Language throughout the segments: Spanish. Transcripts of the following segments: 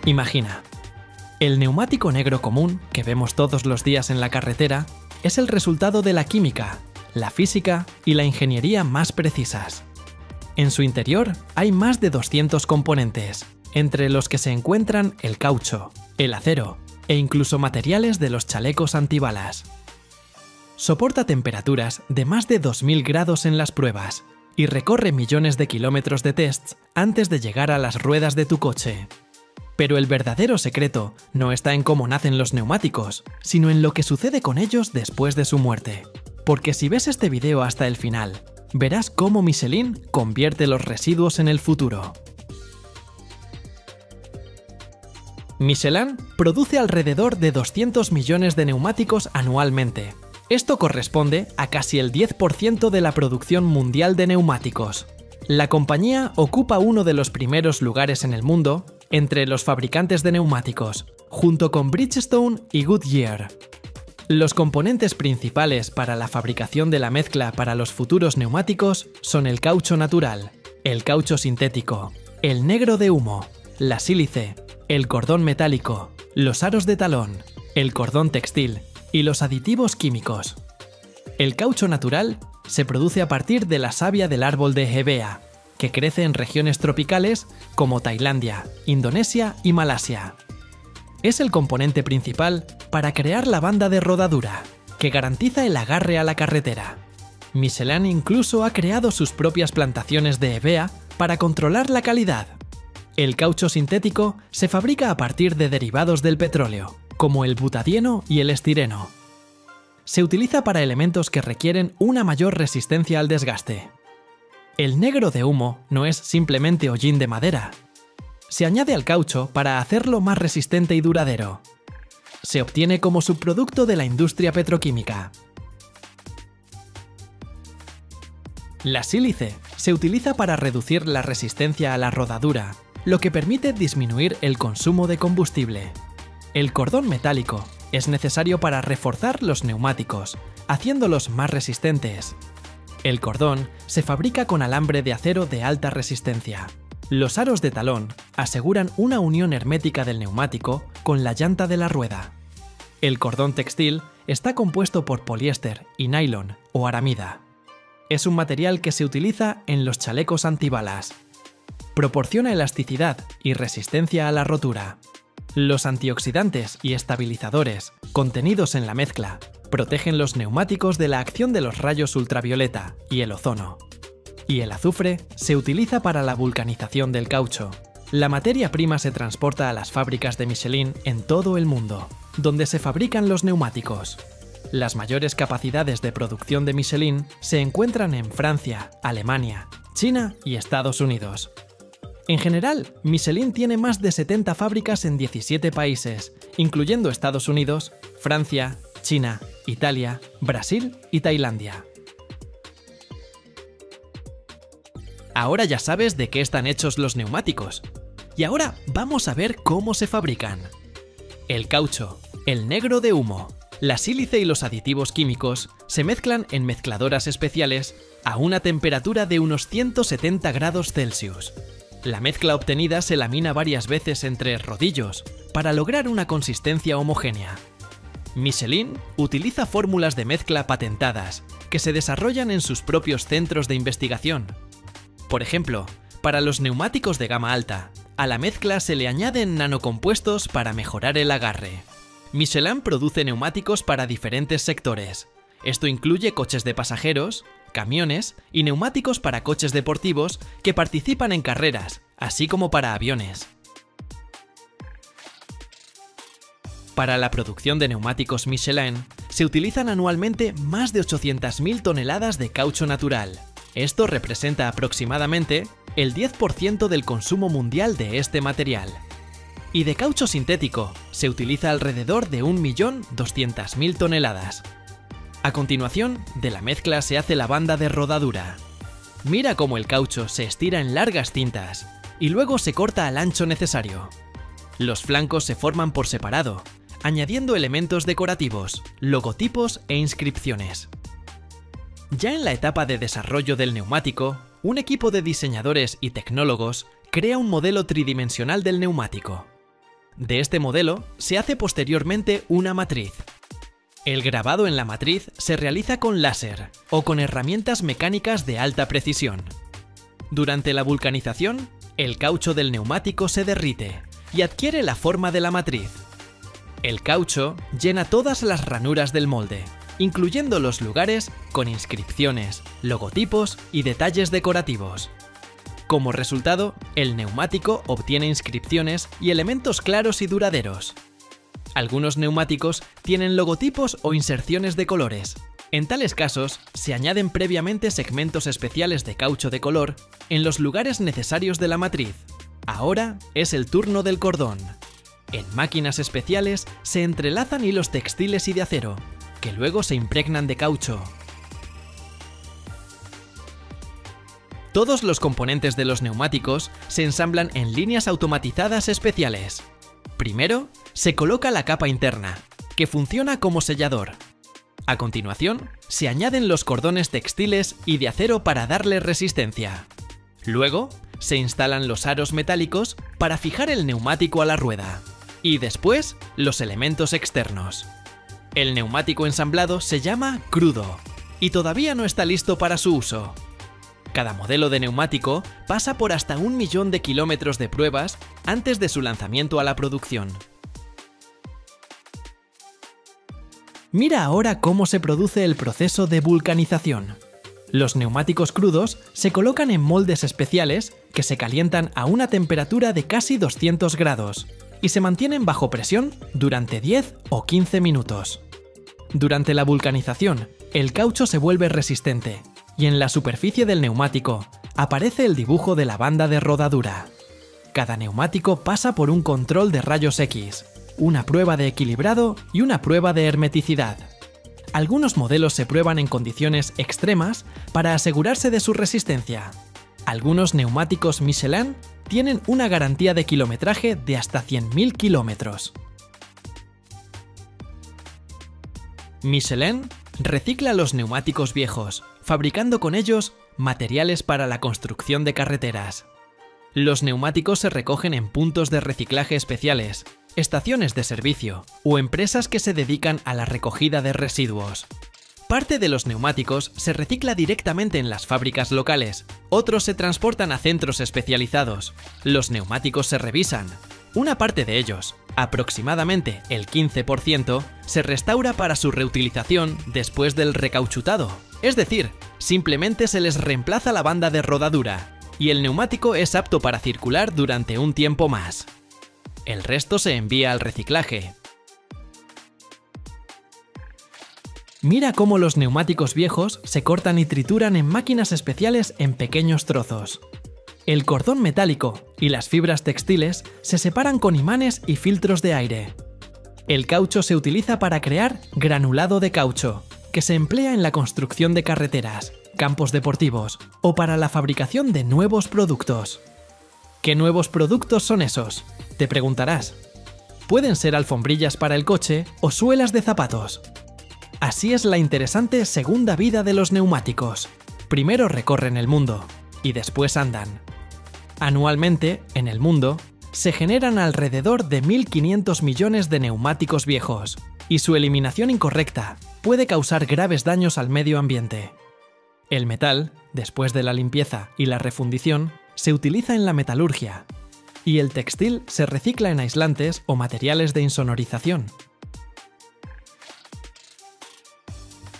Imagina, el neumático negro común que vemos todos los días en la carretera es el resultado de la química, la física y la ingeniería más precisas. En su interior hay más de 200 componentes, entre los que se encuentran el caucho, el acero e incluso materiales de los chalecos antibalas. Soporta temperaturas de más de 2000 grados en las pruebas y recorre millones de kilómetros de tests antes de llegar a las ruedas de tu coche. Pero el verdadero secreto no está en cómo nacen los neumáticos, sino en lo que sucede con ellos después de su muerte. Porque si ves este video hasta el final, verás cómo Michelin convierte los residuos en el futuro. Michelin produce alrededor de 200 millones de neumáticos anualmente. Esto corresponde a casi el 10% de la producción mundial de neumáticos. La compañía ocupa uno de los primeros lugares en el mundo entre los fabricantes de neumáticos, junto con Bridgestone y Goodyear. Los componentes principales para la fabricación de la mezcla para los futuros neumáticos son el caucho natural, el caucho sintético, el negro de humo, la sílice, el cordón metálico, los aros de talón, el cordón textil y los aditivos químicos. El caucho natural se produce a partir de la savia del árbol de hevea, que crece en regiones tropicales como Tailandia, Indonesia y Malasia. Es el componente principal para crear la banda de rodadura, que garantiza el agarre a la carretera. Michelin incluso ha creado sus propias plantaciones de hevea para controlar la calidad. El caucho sintético se fabrica a partir de derivados del petróleo, como el butadieno y el estireno. Se utiliza para elementos que requieren una mayor resistencia al desgaste. El negro de humo no es simplemente hollín de madera. Se añade al caucho para hacerlo más resistente y duradero. Se obtiene como subproducto de la industria petroquímica. La sílice se utiliza para reducir la resistencia a la rodadura, lo que permite disminuir el consumo de combustible. El cordón metálico es necesario para reforzar los neumáticos, haciéndolos más resistentes. El cordón se fabrica con alambre de acero de alta resistencia. Los aros de talón aseguran una unión hermética del neumático con la llanta de la rueda. El cordón textil está compuesto por poliéster y nylon o aramida. Es un material que se utiliza en los chalecos antibalas. Proporciona elasticidad y resistencia a la rotura. Los antioxidantes y estabilizadores contenidos en la mezcla protegen los neumáticos de la acción de los rayos ultravioleta y el ozono. Y el azufre se utiliza para la vulcanización del caucho. La materia prima se transporta a las fábricas de Michelin en todo el mundo, donde se fabrican los neumáticos. Las mayores capacidades de producción de Michelin se encuentran en Francia, Alemania, China y Estados Unidos. En general, Michelin tiene más de 70 fábricas en 17 países, incluyendo Estados Unidos, Francia, China, Italia, Brasil y Tailandia. Ahora ya sabes de qué están hechos los neumáticos. Y ahora vamos a ver cómo se fabrican. El caucho, el negro de humo, la sílice y los aditivos químicos se mezclan en mezcladoras especiales a una temperatura de unos 170 grados Celsius. La mezcla obtenida se lamina varias veces entre rodillos para lograr una consistencia homogénea. Michelin utiliza fórmulas de mezcla patentadas que se desarrollan en sus propios centros de investigación. Por ejemplo, para los neumáticos de gama alta, a la mezcla se le añaden nanocompuestos para mejorar el agarre. Michelin produce neumáticos para diferentes sectores. Esto incluye coches de pasajeros, camiones y neumáticos para coches deportivos que participan en carreras, así como para aviones. Para la producción de neumáticos Michelin, se utilizan anualmente más de 800.000 toneladas de caucho natural. Esto representa aproximadamente el 10% del consumo mundial de este material. Y de caucho sintético se utiliza alrededor de 1.200.000 toneladas. A continuación, de la mezcla se hace la banda de rodadura. Mira cómo el caucho se estira en largas cintas y luego se corta al ancho necesario. Los flancos se forman por separado, añadiendo elementos decorativos, logotipos e inscripciones. Ya en la etapa de desarrollo del neumático, un equipo de diseñadores y tecnólogos crea un modelo tridimensional del neumático. De este modelo se hace posteriormente una matriz. El grabado en la matriz se realiza con láser o con herramientas mecánicas de alta precisión. Durante la vulcanización, el caucho del neumático se derrite y adquiere la forma de la matriz. El caucho llena todas las ranuras del molde, incluyendo los lugares con inscripciones, logotipos y detalles decorativos. Como resultado, el neumático obtiene inscripciones y elementos claros y duraderos. Algunos neumáticos tienen logotipos o inserciones de colores. En tales casos, se añaden previamente segmentos especiales de caucho de color en los lugares necesarios de la matriz. Ahora es el turno del cordón. En máquinas especiales se entrelazan hilos textiles y de acero, que luego se impregnan de caucho. Todos los componentes de los neumáticos se ensamblan en líneas automatizadas especiales. Primero, se coloca la capa interna, que funciona como sellador. A continuación, se añaden los cordones textiles y de acero para darle resistencia. Luego, se instalan los aros metálicos para fijar el neumático a la rueda. Y después, los elementos externos. El neumático ensamblado se llama crudo y todavía no está listo para su uso. Cada modelo de neumático pasa por hasta 1 millón de kilómetros de pruebas antes de su lanzamiento a la producción. Mira ahora cómo se produce el proceso de vulcanización. Los neumáticos crudos se colocan en moldes especiales que se calientan a una temperatura de casi 200 grados y se mantienen bajo presión durante 10 o 15 minutos. Durante la vulcanización, el caucho se vuelve resistente y en la superficie del neumático aparece el dibujo de la banda de rodadura. Cada neumático pasa por un control de rayos X, una prueba de equilibrado y una prueba de hermeticidad. Algunos modelos se prueban en condiciones extremas para asegurarse de su resistencia. Algunos neumáticos Michelin tienen una garantía de kilometraje de hasta 100.000 kilómetros. Michelin recicla los neumáticos viejos, fabricando con ellos materiales para la construcción de carreteras. Los neumáticos se recogen en puntos de reciclaje especiales, estaciones de servicio o empresas que se dedican a la recogida de residuos. Parte de los neumáticos se recicla directamente en las fábricas locales, otros se transportan a centros especializados. Los neumáticos se revisan. Una parte de ellos, aproximadamente el 15%, se restaura para su reutilización después del recauchutado. Es decir, simplemente se les reemplaza la banda de rodadura y el neumático es apto para circular durante un tiempo más. El resto se envía al reciclaje. Mira cómo los neumáticos viejos se cortan y trituran en máquinas especiales en pequeños trozos. El cordón metálico y las fibras textiles se separan con imanes y filtros de aire. El caucho se utiliza para crear granulado de caucho, que se emplea en la construcción de carreteras, campos deportivos o para la fabricación de nuevos productos. ¿Qué nuevos productos son esos?, te preguntarás. Pueden ser alfombrillas para el coche o suelas de zapatos. Así es la interesante segunda vida de los neumáticos. Primero recorren el mundo y después andan. Anualmente, en el mundo, se generan alrededor de 1.500 millones de neumáticos viejos, y su eliminación incorrecta puede causar graves daños al medio ambiente. El metal, después de la limpieza y la refundición, se utiliza en la metalurgia, y el textil se recicla en aislantes o materiales de insonorización.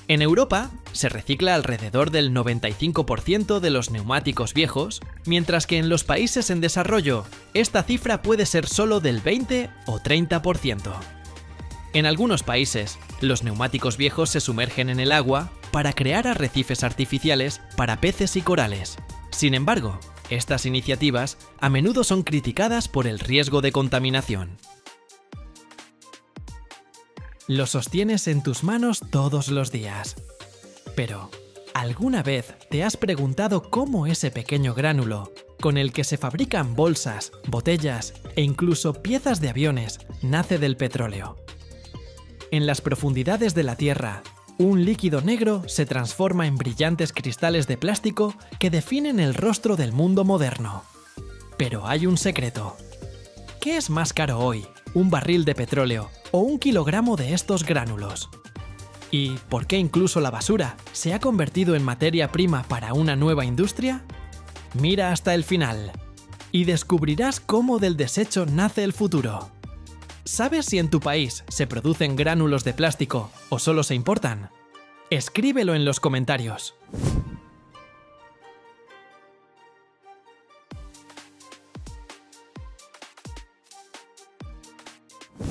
En Europa, se recicla alrededor del 95% de los neumáticos viejos, mientras que en los países en desarrollo, esta cifra puede ser solo del 20 o 30%. En algunos países, los neumáticos viejos se sumergen en el agua para crear arrecifes artificiales para peces y corales. Sin embargo, estas iniciativas a menudo son criticadas por el riesgo de contaminación. Lo sostienes en tus manos todos los días. Pero, ¿alguna vez te has preguntado cómo ese pequeño gránulo, con el que se fabrican bolsas, botellas e incluso piezas de aviones, nace del petróleo? En las profundidades de la Tierra, un líquido negro se transforma en brillantes cristales de plástico que definen el rostro del mundo moderno. Pero hay un secreto. ¿Qué es más caro hoy, un barril de petróleo o un kilogramo de estos gránulos. ¿Y por qué incluso la basura se ha convertido en materia prima para una nueva industria? Mira hasta el final y descubrirás cómo del desecho nace el futuro. ¿Sabes si en tu país se producen gránulos de plástico o solo se importan? Escríbelo en los comentarios.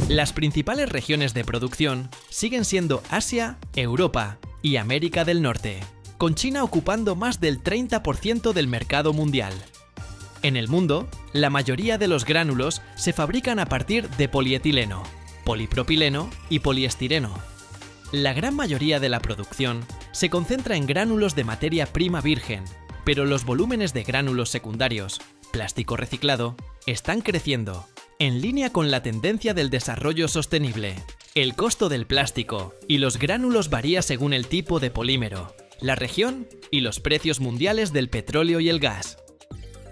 Las principales regiones de producción siguen siendo Asia, Europa y América del Norte, con China ocupando más del 30% del mercado mundial. En el mundo, la mayoría de los gránulos se fabrican a partir de polietileno, polipropileno y poliestireno. La gran mayoría de la producción se concentra en gránulos de materia prima virgen, pero los volúmenes de gránulos secundarios, plástico reciclado, están creciendo, en línea con la tendencia del desarrollo sostenible. El costo del plástico y los gránulos varía según el tipo de polímero, la región y los precios mundiales del petróleo y el gas.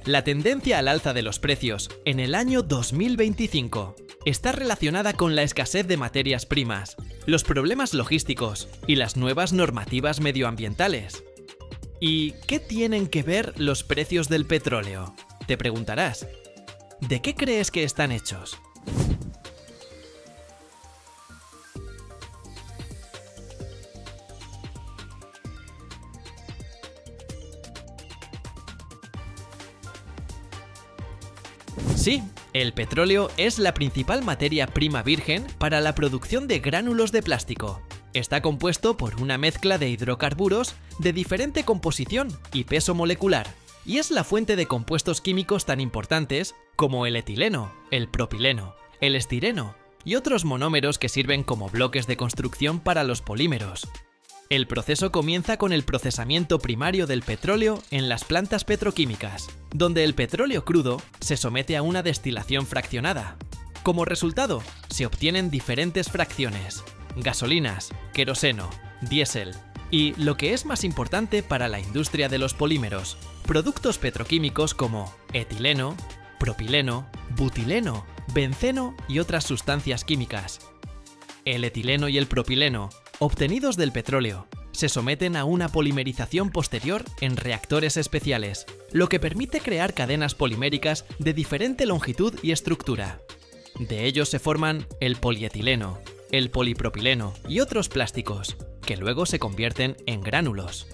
La tendencia al alza de los precios en el año 2025 está relacionada con la escasez de materias primas, los problemas logísticos y las nuevas normativas medioambientales. ¿Y qué tienen que ver los precios del petróleo? Te preguntarás. ¿De qué crees que están hechos? Sí, el petróleo es la principal materia prima virgen para la producción de gránulos de plástico. Está compuesto por una mezcla de hidrocarburos de diferente composición y peso molecular, y es la fuente de compuestos químicos tan importantes como el etileno, el propileno, el estireno y otros monómeros que sirven como bloques de construcción para los polímeros. El proceso comienza con el procesamiento primario del petróleo en las plantas petroquímicas, donde el petróleo crudo se somete a una destilación fraccionada. Como resultado, se obtienen diferentes fracciones: gasolinas, queroseno, diésel y, lo que es más importante para la industria de los polímeros, productos petroquímicos como etileno, propileno, butileno, benceno y otras sustancias químicas. El etileno y el propileno, obtenidos del petróleo, se someten a una polimerización posterior en reactores especiales, lo que permite crear cadenas poliméricas de diferente longitud y estructura. De ellos se forman el polietileno, el polipropileno y otros plásticos, que luego se convierten en gránulos.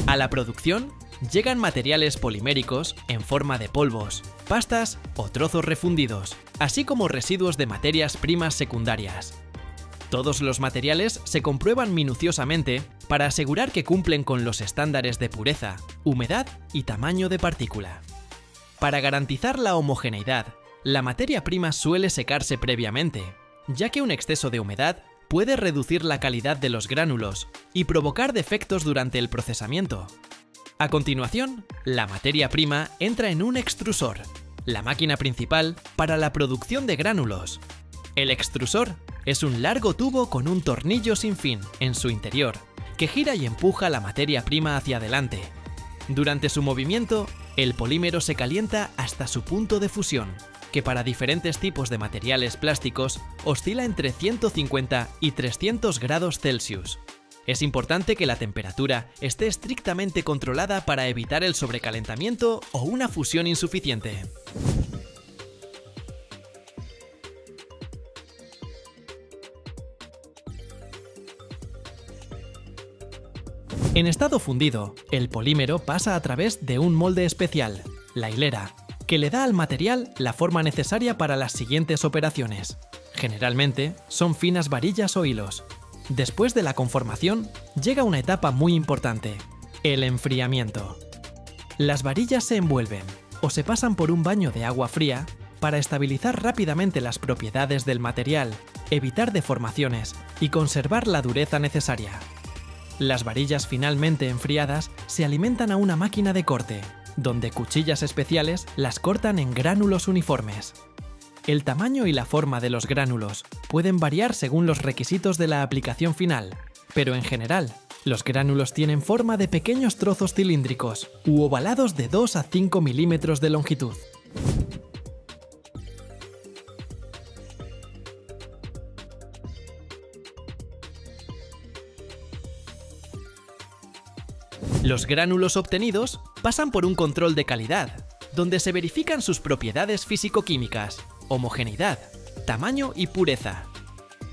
A la producción llegan materiales poliméricos en forma de polvos, pastas o trozos refundidos, así como residuos de materias primas secundarias. Todos los materiales se comprueban minuciosamente para asegurar que cumplen con los estándares de pureza, humedad y tamaño de partícula. Para garantizar la homogeneidad, la materia prima suele secarse previamente, ya que un exceso de humedad puede reducir la calidad de los gránulos y provocar defectos durante el procesamiento. A continuación, la materia prima entra en un extrusor, la máquina principal para la producción de gránulos. El extrusor es un largo tubo con un tornillo sin fin en su interior, que gira y empuja la materia prima hacia adelante. Durante su movimiento, el polímero se calienta hasta su punto de fusión, que para diferentes tipos de materiales plásticos oscila entre 150 y 300 grados Celsius. Es importante que la temperatura esté estrictamente controlada para evitar el sobrecalentamiento o una fusión insuficiente. En estado fundido, el polímero pasa a través de un molde especial, la hilera, que le da al material la forma necesaria para las siguientes operaciones. Generalmente son finas varillas o hilos. Después de la conformación, llega una etapa muy importante: el enfriamiento. Las varillas se envuelven o se pasan por un baño de agua fría para estabilizar rápidamente las propiedades del material, evitar deformaciones y conservar la dureza necesaria. Las varillas finalmente enfriadas se alimentan a una máquina de corte, donde cuchillas especiales las cortan en gránulos uniformes. El tamaño y la forma de los gránulos pueden variar según los requisitos de la aplicación final, pero en general, los gránulos tienen forma de pequeños trozos cilíndricos u ovalados de 2 a 5 milímetros de longitud. Los gránulos obtenidos pasan por un control de calidad, donde se verifican sus propiedades físico-químicas, homogeneidad, tamaño y pureza.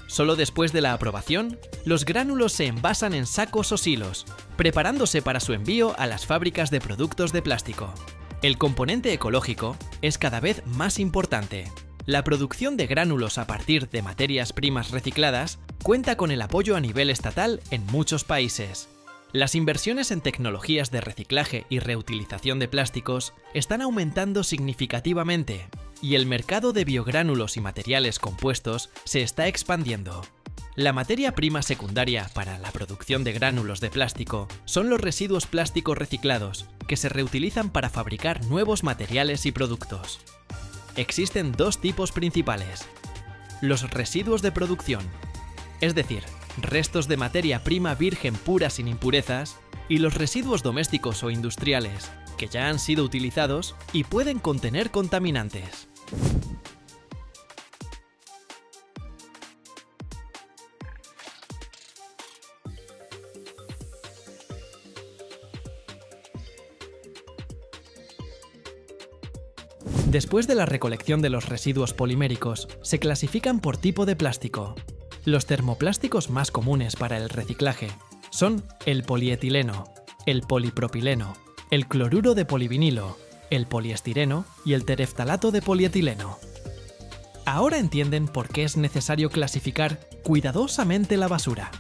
Solo después de la aprobación, los gránulos se envasan en sacos o silos, preparándose para su envío a las fábricas de productos de plástico. El componente ecológico es cada vez más importante. La producción de gránulos a partir de materias primas recicladas cuenta con el apoyo a nivel estatal en muchos países. Las inversiones en tecnologías de reciclaje y reutilización de plásticos están aumentando significativamente, y el mercado de biogránulos y materiales compuestos se está expandiendo. La materia prima secundaria para la producción de gránulos de plástico son los residuos plásticos reciclados, que se reutilizan para fabricar nuevos materiales y productos. Existen dos tipos principales: los residuos de producción, es decir, restos de materia prima virgen pura sin impurezas, y los residuos domésticos o industriales, que ya han sido utilizados y pueden contener contaminantes. Después de la recolección de los residuos poliméricos, se clasifican por tipo de plástico. Los termoplásticos más comunes para el reciclaje son el polietileno, el polipropileno, el cloruro de polivinilo, el poliestireno y el tereftalato de polietileno. Ahora entienden por qué es necesario clasificar cuidadosamente la basura.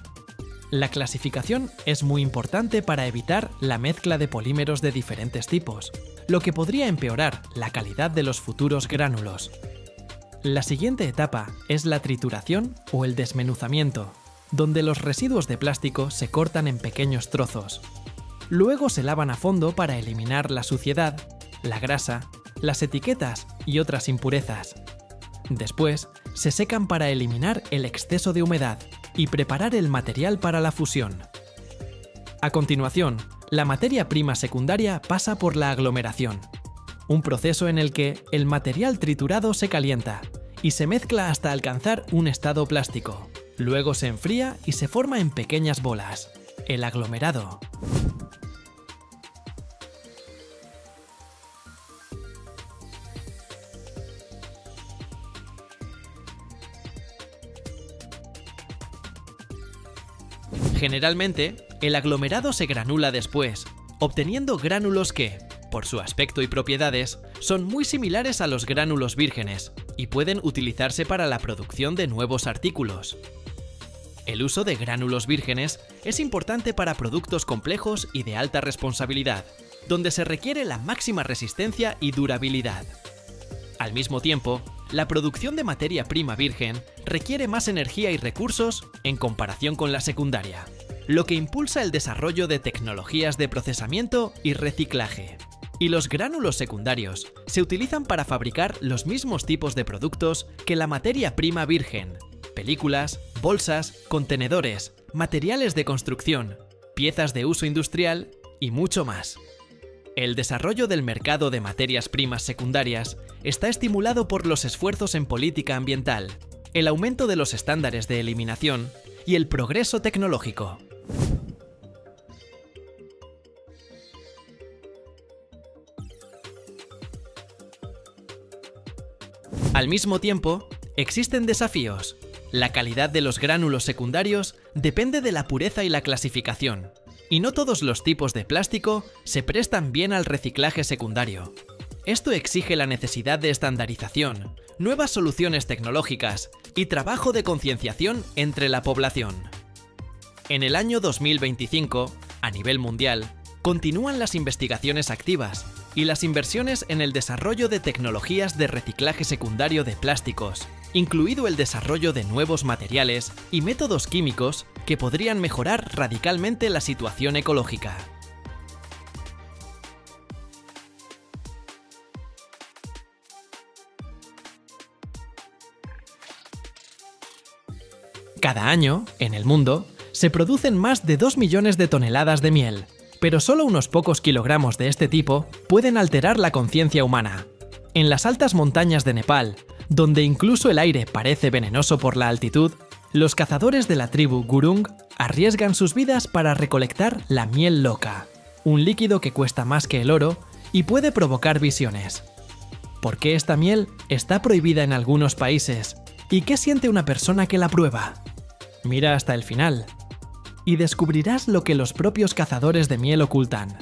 La clasificación es muy importante para evitar la mezcla de polímeros de diferentes tipos, lo que podría empeorar la calidad de los futuros gránulos. La siguiente etapa es la trituración o el desmenuzamiento, donde los residuos de plástico se cortan en pequeños trozos. Luego se lavan a fondo para eliminar la suciedad, la grasa, las etiquetas y otras impurezas. Después, se secan para eliminar el exceso de humedad y preparar el material para la fusión. A continuación, la materia prima secundaria pasa por la aglomeración, un proceso en el que el material triturado se calienta y se mezcla hasta alcanzar un estado plástico. Luego se enfría y se forma en pequeñas bolas, el aglomerado. Generalmente, el aglomerado se granula después, obteniendo gránulos que, por su aspecto y propiedades, son muy similares a los gránulos vírgenes y pueden utilizarse para la producción de nuevos artículos. El uso de gránulos vírgenes es importante para productos complejos y de alta responsabilidad, donde se requiere la máxima resistencia y durabilidad. Al mismo tiempo, la producción de materia prima virgen requiere más energía y recursos en comparación con la secundaria, lo que impulsa el desarrollo de tecnologías de procesamiento y reciclaje. Y los gránulos secundarios se utilizan para fabricar los mismos tipos de productos que la materia prima virgen: películas, bolsas, contenedores, materiales de construcción, piezas de uso industrial y mucho más. El desarrollo del mercado de materias primas secundarias está estimulado por los esfuerzos en política ambiental, el aumento de los estándares de eliminación y el progreso tecnológico. Al mismo tiempo, existen desafíos. La calidad de los gránulos secundarios depende de la pureza y la clasificación, y no todos los tipos de plástico se prestan bien al reciclaje secundario. Esto exige la necesidad de estandarización, nuevas soluciones tecnológicas y trabajo de concienciación entre la población. En el año 2025, a nivel mundial, continúan las investigaciones activas y las inversiones en el desarrollo de tecnologías de reciclaje secundario de plásticos, incluido el desarrollo de nuevos materiales y métodos químicos que podrían mejorar radicalmente la situación ecológica. Cada año, en el mundo, se producen más de 2 millones de toneladas de miel, pero solo unos pocos kilogramos de este tipo pueden alterar la conciencia humana. En las altas montañas de Nepal, donde incluso el aire parece venenoso por la altitud, los cazadores de la tribu Gurung arriesgan sus vidas para recolectar la miel loca, un líquido que cuesta más que el oro y puede provocar visiones. ¿Por qué esta miel está prohibida en algunos países? ¿Y qué siente una persona que la prueba? Mira hasta el final y descubrirás lo que los propios cazadores de miel ocultan.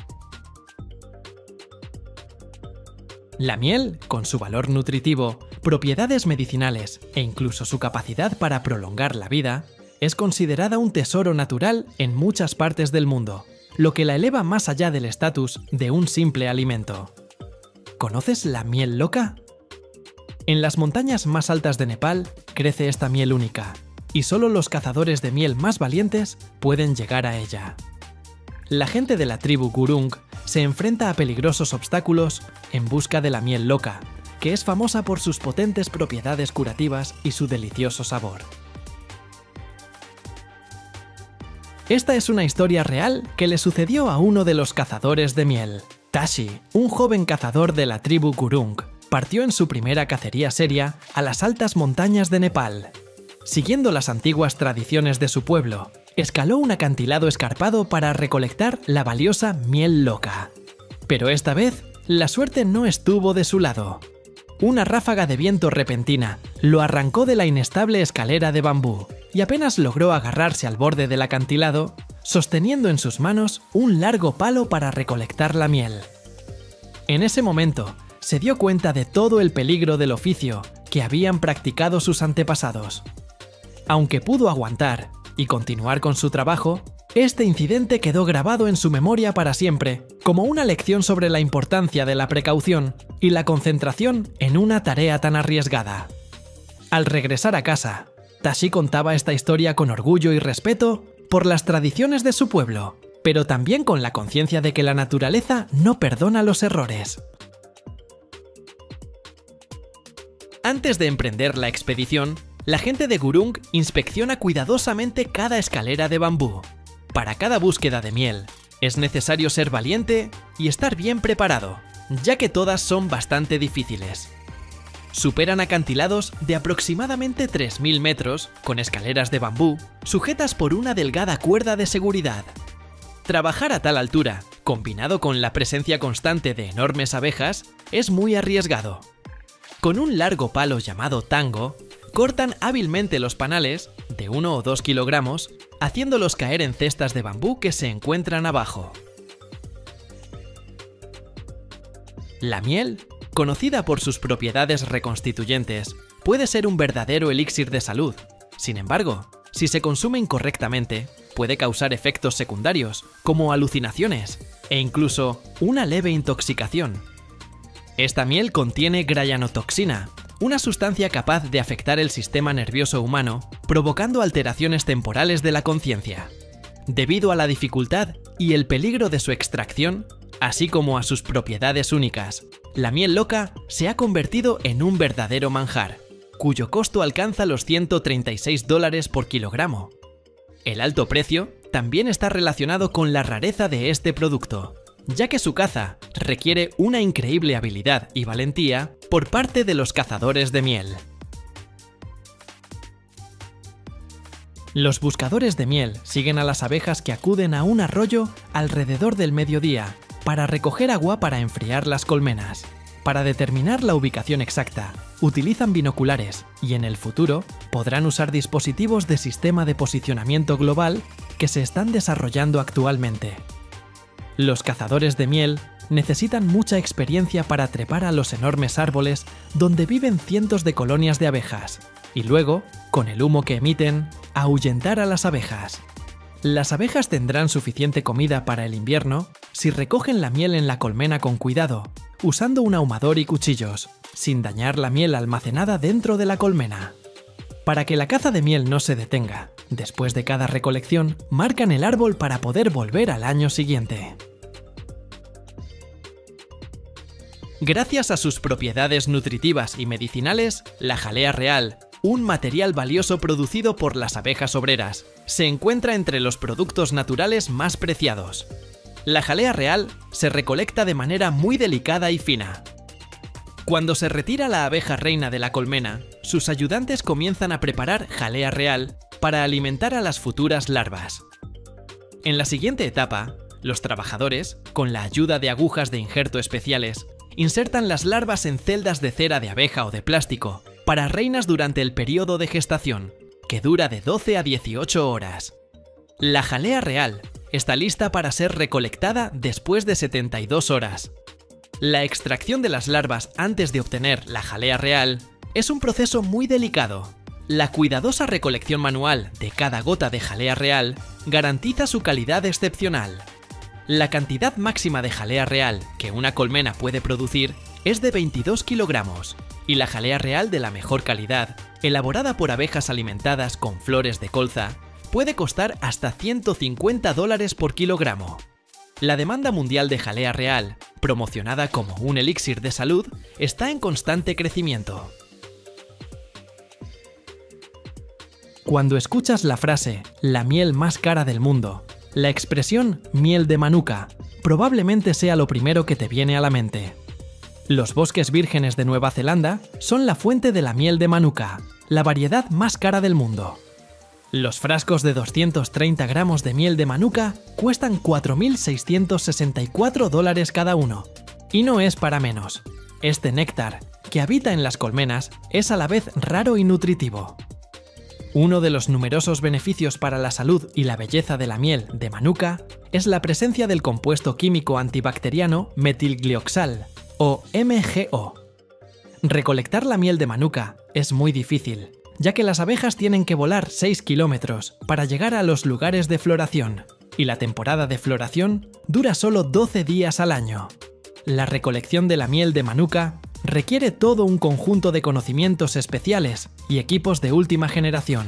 La miel, con su valor nutritivo, propiedades medicinales e incluso su capacidad para prolongar la vida, es considerada un tesoro natural en muchas partes del mundo, lo que la eleva más allá del estatus de un simple alimento. ¿Conoces la miel loca? En las montañas más altas de Nepal crece esta miel única, y solo los cazadores de miel más valientes pueden llegar a ella. La gente de la tribu Gurung se enfrenta a peligrosos obstáculos en busca de la miel loca, que es famosa por sus potentes propiedades curativas y su delicioso sabor. Esta es una historia real que le sucedió a uno de los cazadores de miel. Tashi, un joven cazador de la tribu Gurung, partió en su primera cacería seria a las altas montañas de Nepal. Siguiendo las antiguas tradiciones de su pueblo, escaló un acantilado escarpado para recolectar la valiosa miel loca. Pero esta vez, la suerte no estuvo de su lado. Una ráfaga de viento repentina lo arrancó de la inestable escalera de bambú y apenas logró agarrarse al borde del acantilado, sosteniendo en sus manos un largo palo para recolectar la miel. En ese momento, se dio cuenta de todo el peligro del oficio que habían practicado sus antepasados. Aunque pudo aguantar y continuar con su trabajo, este incidente quedó grabado en su memoria para siempre, como una lección sobre la importancia de la precaución y la concentración en una tarea tan arriesgada. Al regresar a casa, Tashi contaba esta historia con orgullo y respeto por las tradiciones de su pueblo, pero también con la conciencia de que la naturaleza no perdona los errores. Antes de emprender la expedición, la gente de Gurung inspecciona cuidadosamente cada escalera de bambú. Para cada búsqueda de miel, es necesario ser valiente y estar bien preparado, ya que todas son bastante difíciles. Superan acantilados de aproximadamente 3000 metros con escaleras de bambú sujetas por una delgada cuerda de seguridad. Trabajar a tal altura, combinado con la presencia constante de enormes abejas, es muy arriesgado. Con un largo palo llamado tango, cortan hábilmente los panales, de 1 o 2 kilogramos, haciéndolos caer en cestas de bambú que se encuentran abajo. La miel, conocida por sus propiedades reconstituyentes, puede ser un verdadero elixir de salud. Sin embargo, si se consume incorrectamente, puede causar efectos secundarios, como alucinaciones e incluso una leve intoxicación. Esta miel contiene grayanotoxina, una sustancia capaz de afectar el sistema nervioso humano, provocando alteraciones temporales de la conciencia. Debido a la dificultad y el peligro de su extracción, así como a sus propiedades únicas, la miel loca se ha convertido en un verdadero manjar, cuyo costo alcanza los $136 por kilogramo. El alto precio también está relacionado con la rareza de este producto, ya que su caza requiere una increíble habilidad y valentía por parte de los cazadores de miel. Los buscadores de miel siguen a las abejas que acuden a un arroyo alrededor del mediodía para recoger agua para enfriar las colmenas. Para determinar la ubicación exacta, utilizan binoculares y en el futuro podrán usar dispositivos de sistema de posicionamiento global que se están desarrollando actualmente. Los cazadores de miel necesitan mucha experiencia para trepar a los enormes árboles donde viven cientos de colonias de abejas y luego, con el humo que emiten, ahuyentar a las abejas. Las abejas tendrán suficiente comida para el invierno si recogen la miel en la colmena con cuidado, usando un ahumador y cuchillos, sin dañar la miel almacenada dentro de la colmena. Para que la caza de miel no se detenga, después de cada recolección, marcan el árbol para poder volver al año siguiente. Gracias a sus propiedades nutritivas y medicinales, la jalea real, un material valioso producido por las abejas obreras. Se encuentra entre los productos naturales más preciados. La jalea real se recolecta de manera muy delicada y fina. Cuando se retira la abeja reina de la colmena, sus ayudantes comienzan a preparar jalea real para alimentar a las futuras larvas. En la siguiente etapa, los trabajadores, con la ayuda de agujas de injerto especiales, insertan las larvas en celdas de cera de abeja o de plástico para reinas durante el periodo de gestación, que dura de 12 a 18 horas. La jalea real está lista para ser recolectada después de 72 horas. La extracción de las larvas antes de obtener la jalea real es un proceso muy delicado. La cuidadosa recolección manual de cada gota de jalea real garantiza su calidad excepcional. La cantidad máxima de jalea real que una colmena puede producir es de 22 kilogramos, y la jalea real de la mejor calidad, elaborada por abejas alimentadas con flores de colza, puede costar hasta $150 por kilogramo. La demanda mundial de jalea real, promocionada como un elixir de salud, está en constante crecimiento. Cuando escuchas la frase «la miel más cara del mundo», la expresión «miel de manuka» probablemente sea lo primero que te viene a la mente. Los bosques vírgenes de Nueva Zelanda son la fuente de la miel de manuka, la variedad más cara del mundo. Los frascos de 230 gramos de miel de manuka cuestan $4.664 cada uno. Y no es para menos. Este néctar, que habita en las colmenas, es a la vez raro y nutritivo. Uno de los numerosos beneficios para la salud y la belleza de la miel de manuka es la presencia del compuesto químico antibacteriano metilglioxal, o MgO. Recolectar la miel de manuka es muy difícil, ya que las abejas tienen que volar 6 kilómetros para llegar a los lugares de floración, y la temporada de floración dura solo 12 días al año. La recolección de la miel de manuka requiere todo un conjunto de conocimientos especiales y equipos de última generación.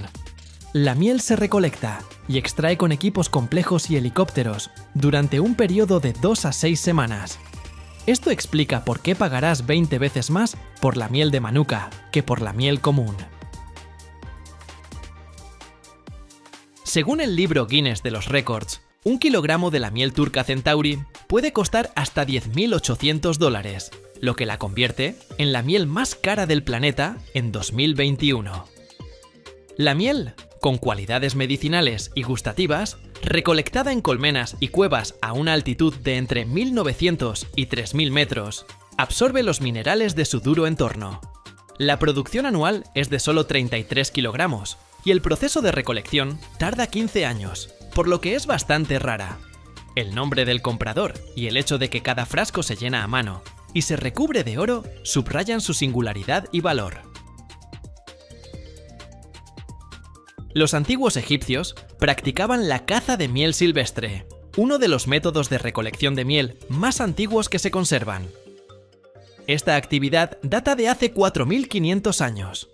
La miel se recolecta y extrae con equipos complejos y helicópteros durante un periodo de 2 a 6 semanas. Esto explica por qué pagarás 20 veces más por la miel de manuka que por la miel común. Según el libro Guinness de los Récords, un kilogramo de la miel turca Centauri puede costar hasta $10.800, lo que la convierte en la miel más cara del planeta en 2021. La miel, con cualidades medicinales y gustativas, recolectada en colmenas y cuevas a una altitud de entre 1.900 y 3.000 metros, absorbe los minerales de su duro entorno. La producción anual es de solo 33 kilogramos, y el proceso de recolección tarda 15 años, por lo que es bastante rara. El nombre del comprador y el hecho de que cada frasco se llena a mano y se recubre de oro subrayan su singularidad y valor. Los antiguos egipcios practicaban la caza de miel silvestre, uno de los métodos de recolección de miel más antiguos que se conservan. Esta actividad data de hace 4.500 años.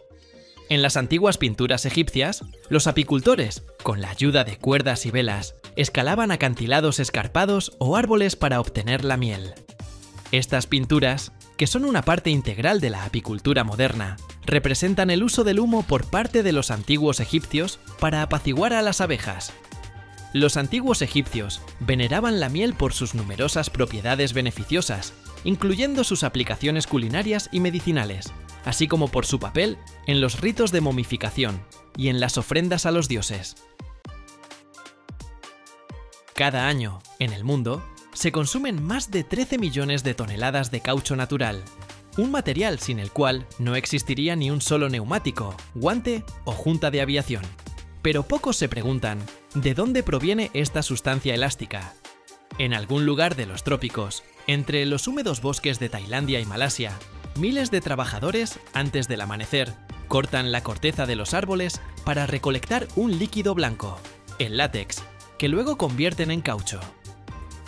En las antiguas pinturas egipcias, los apicultores, con la ayuda de cuerdas y velas, escalaban acantilados escarpados o árboles para obtener la miel. Estas pinturas, que son una parte integral de la apicultura moderna, representan el uso del humo por parte de los antiguos egipcios para apaciguar a las abejas. Los antiguos egipcios veneraban la miel por sus numerosas propiedades beneficiosas, incluyendo sus aplicaciones culinarias y medicinales, así como por su papel en los ritos de momificación y en las ofrendas a los dioses. Cada año, en el mundo, se consumen más de 13 millones de toneladas de caucho natural, un material sin el cual no existiría ni un solo neumático, guante o junta de aviación. Pero pocos se preguntan, ¿de dónde proviene esta sustancia elástica? En algún lugar de los trópicos, entre los húmedos bosques de Tailandia y Malasia, miles de trabajadores, antes del amanecer, cortan la corteza de los árboles para recolectar un líquido blanco, el látex, que luego convierten en caucho.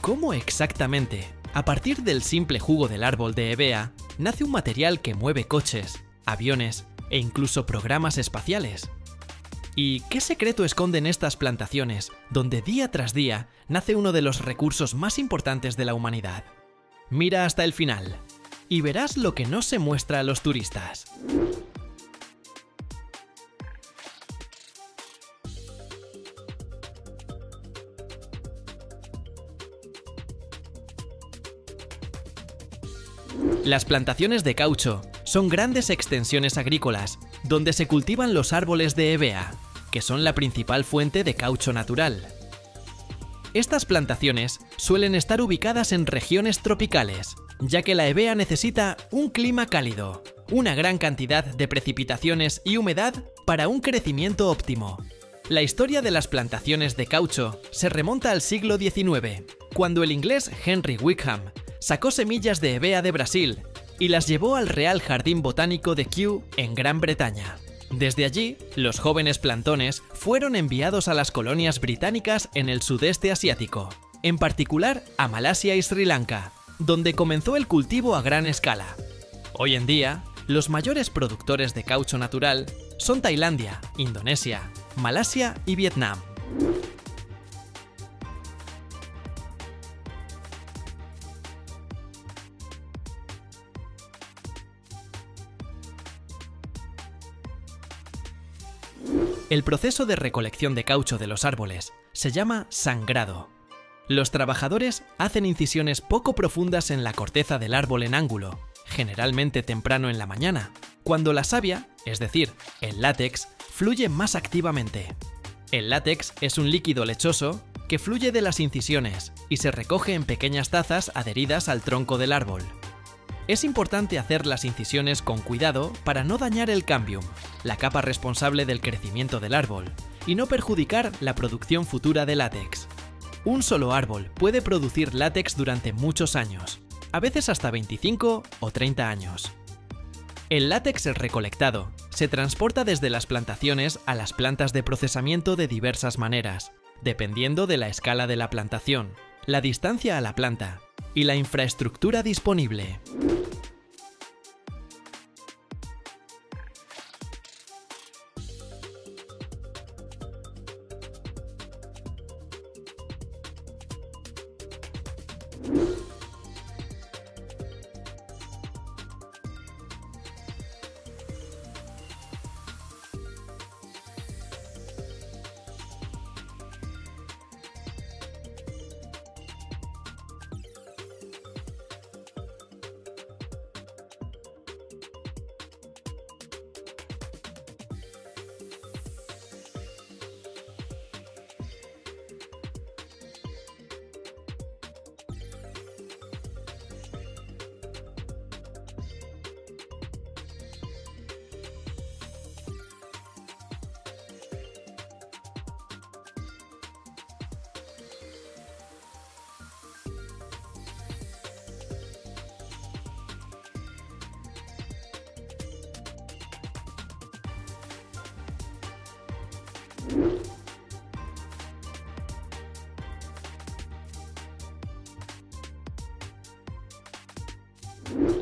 ¿Cómo exactamente, a partir del simple jugo del árbol de hevea, nace un material que mueve coches, aviones e incluso programas espaciales? ¿Y qué secreto esconden estas plantaciones, donde día tras día nace uno de los recursos más importantes de la humanidad? Mira hasta el final y verás lo que no se muestra a los turistas. Las plantaciones de caucho son grandes extensiones agrícolas donde se cultivan los árboles de hevea, que son la principal fuente de caucho natural. Estas plantaciones suelen estar ubicadas en regiones tropicales, ya que la hevea necesita un clima cálido, una gran cantidad de precipitaciones y humedad para un crecimiento óptimo. La historia de las plantaciones de caucho se remonta al siglo XIX, cuando el inglés Henry Wickham sacó semillas de hevea de Brasil y las llevó al Real Jardín Botánico de Kew en Gran Bretaña. Desde allí, los jóvenes plantones fueron enviados a las colonias británicas en el sudeste asiático, en particular a Malasia y Sri Lanka, donde comenzó el cultivo a gran escala. Hoy en día, los mayores productores de caucho natural son Tailandia, Indonesia, Malasia y Vietnam. El proceso de recolección de caucho de los árboles se llama sangrado. Los trabajadores hacen incisiones poco profundas en la corteza del árbol en ángulo, generalmente temprano en la mañana, cuando la savia, es decir, el látex, fluye más activamente. El látex es un líquido lechoso que fluye de las incisiones y se recoge en pequeñas tazas adheridas al tronco del árbol. Es importante hacer las incisiones con cuidado para no dañar el cambium, la capa responsable del crecimiento del árbol, y no perjudicar la producción futura de látex. Un solo árbol puede producir látex durante muchos años, a veces hasta 25 o 30 años. El látex recolectado se transporta desde las plantaciones a las plantas de procesamiento de diversas maneras, dependiendo de la escala de la plantación, la distancia a la planta y la infraestructura disponible.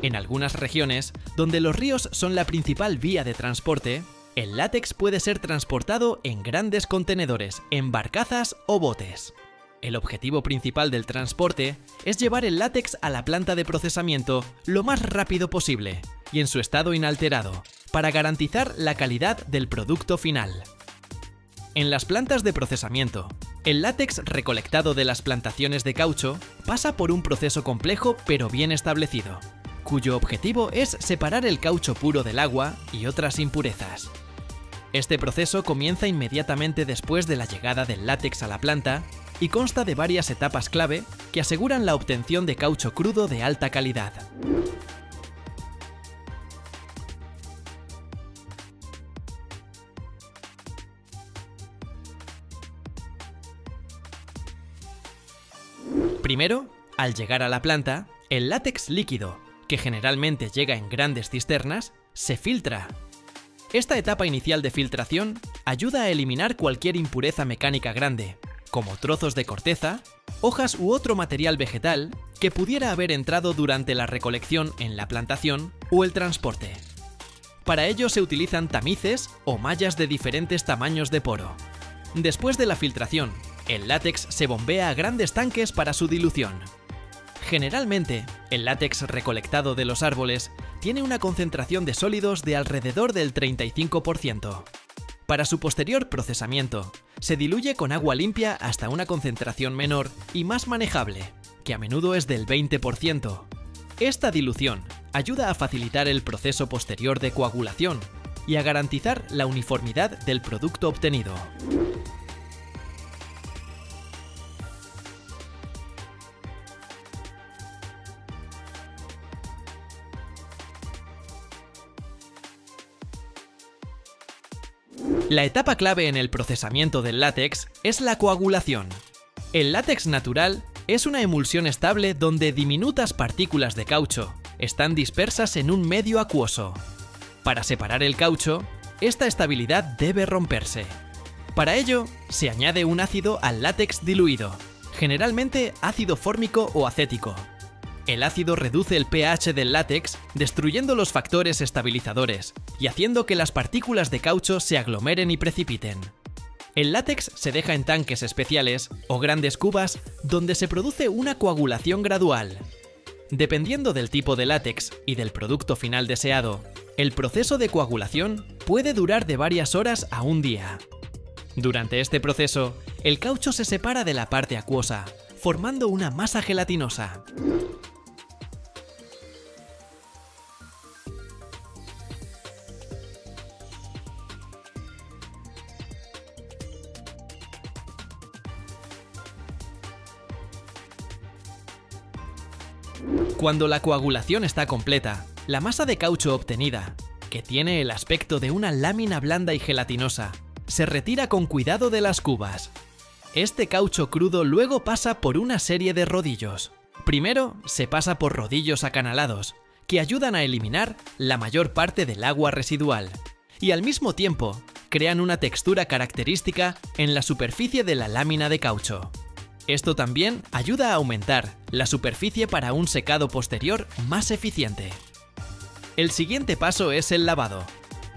En algunas regiones, donde los ríos son la principal vía de transporte, el látex puede ser transportado en grandes contenedores, en barcazas o botes. El objetivo principal del transporte es llevar el látex a la planta de procesamiento lo más rápido posible y en su estado inalterado, para garantizar la calidad del producto final. En las plantas de procesamiento, el látex recolectado de las plantaciones de caucho pasa por un proceso complejo pero bien establecido, cuyo objetivo es separar el caucho puro del agua y otras impurezas. Este proceso comienza inmediatamente después de la llegada del látex a la planta y consta de varias etapas clave que aseguran la obtención de caucho crudo de alta calidad. Primero, al llegar a la planta, el látex líquido, que generalmente llega en grandes cisternas, se filtra. Esta etapa inicial de filtración ayuda a eliminar cualquier impureza mecánica grande, como trozos de corteza, hojas u otro material vegetal que pudiera haber entrado durante la recolección en la plantación o el transporte. Para ello se utilizan tamices o mallas de diferentes tamaños de poro. Después de la filtración, el látex se bombea a grandes tanques para su dilución. Generalmente, el látex recolectado de los árboles tiene una concentración de sólidos de alrededor del 35%. Para su posterior procesamiento, se diluye con agua limpia hasta una concentración menor y más manejable, que a menudo es del 20%. Esta dilución ayuda a facilitar el proceso posterior de coagulación y a garantizar la uniformidad del producto obtenido. La etapa clave en el procesamiento del látex es la coagulación. El látex natural es una emulsión estable donde diminutas partículas de caucho están dispersas en un medio acuoso. Para separar el caucho, esta estabilidad debe romperse. Para ello, se añade un ácido al látex diluido, generalmente ácido fórmico o acético. El ácido reduce el pH del látex, destruyendo los factores estabilizadores y haciendo que las partículas de caucho se aglomeren y precipiten. El látex se deja en tanques especiales o grandes cubas donde se produce una coagulación gradual. Dependiendo del tipo de látex y del producto final deseado, el proceso de coagulación puede durar de varias horas a un día. Durante este proceso, el caucho se separa de la parte acuosa, formando una masa gelatinosa. Cuando la coagulación está completa, la masa de caucho obtenida, que tiene el aspecto de una lámina blanda y gelatinosa, se retira con cuidado de las cubas. Este caucho crudo luego pasa por una serie de rodillos. Primero se pasa por rodillos acanalados, que ayudan a eliminar la mayor parte del agua residual, y al mismo tiempo crean una textura característica en la superficie de la lámina de caucho. Esto también ayuda a aumentar la superficie para un secado posterior más eficiente. El siguiente paso es el lavado.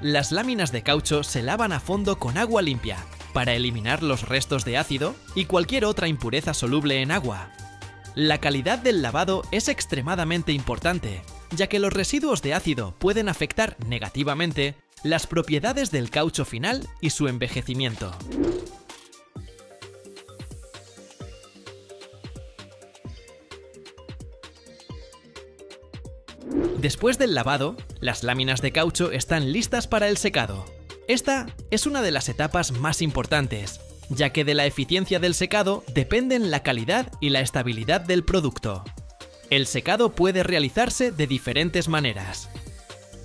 Las láminas de caucho se lavan a fondo con agua limpia para eliminar los restos de ácido y cualquier otra impureza soluble en agua. La calidad del lavado es extremadamente importante, ya que los residuos de ácido pueden afectar negativamente las propiedades del caucho final y su envejecimiento. Después del lavado, las láminas de caucho están listas para el secado. Esta es una de las etapas más importantes, ya que de la eficiencia del secado dependen la calidad y la estabilidad del producto. El secado puede realizarse de diferentes maneras.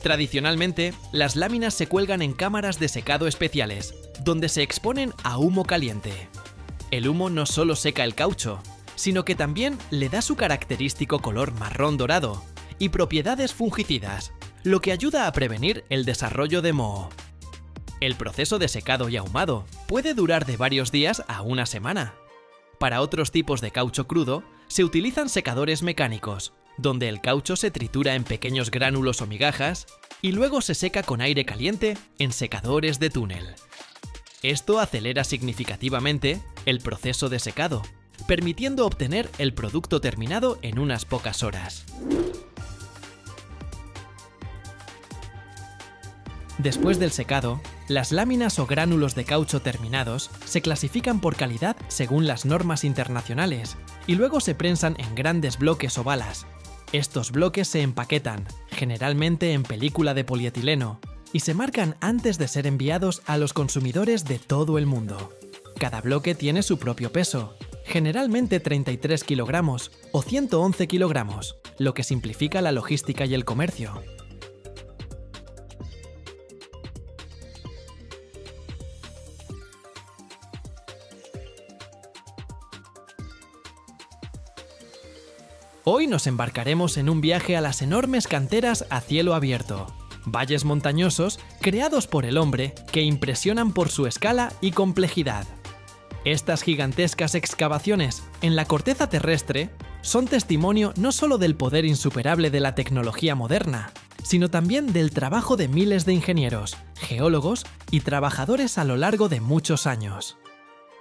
Tradicionalmente, las láminas se cuelgan en cámaras de secado especiales, donde se exponen a humo caliente. El humo no solo seca el caucho, sino que también le da su característico color marrón dorado y propiedades fungicidas, lo que ayuda a prevenir el desarrollo de moho. El proceso de secado y ahumado puede durar de varios días a una semana. Para otros tipos de caucho crudo, se utilizan secadores mecánicos, donde el caucho se tritura en pequeños gránulos o migajas y luego se seca con aire caliente en secadores de túnel. Esto acelera significativamente el proceso de secado, permitiendo obtener el producto terminado en unas pocas horas. Después del secado, las láminas o gránulos de caucho terminados se clasifican por calidad según las normas internacionales y luego se prensan en grandes bloques o balas. Estos bloques se empaquetan, generalmente en película de polietileno, y se marcan antes de ser enviados a los consumidores de todo el mundo. Cada bloque tiene su propio peso, generalmente 33 kilogramos o 111 kilogramos, lo que simplifica la logística y el comercio. Hoy nos embarcaremos en un viaje a las enormes canteras a cielo abierto, valles montañosos creados por el hombre que impresionan por su escala y complejidad. Estas gigantescas excavaciones en la corteza terrestre son testimonio no solo del poder insuperable de la tecnología moderna, sino también del trabajo de miles de ingenieros, geólogos y trabajadores a lo largo de muchos años.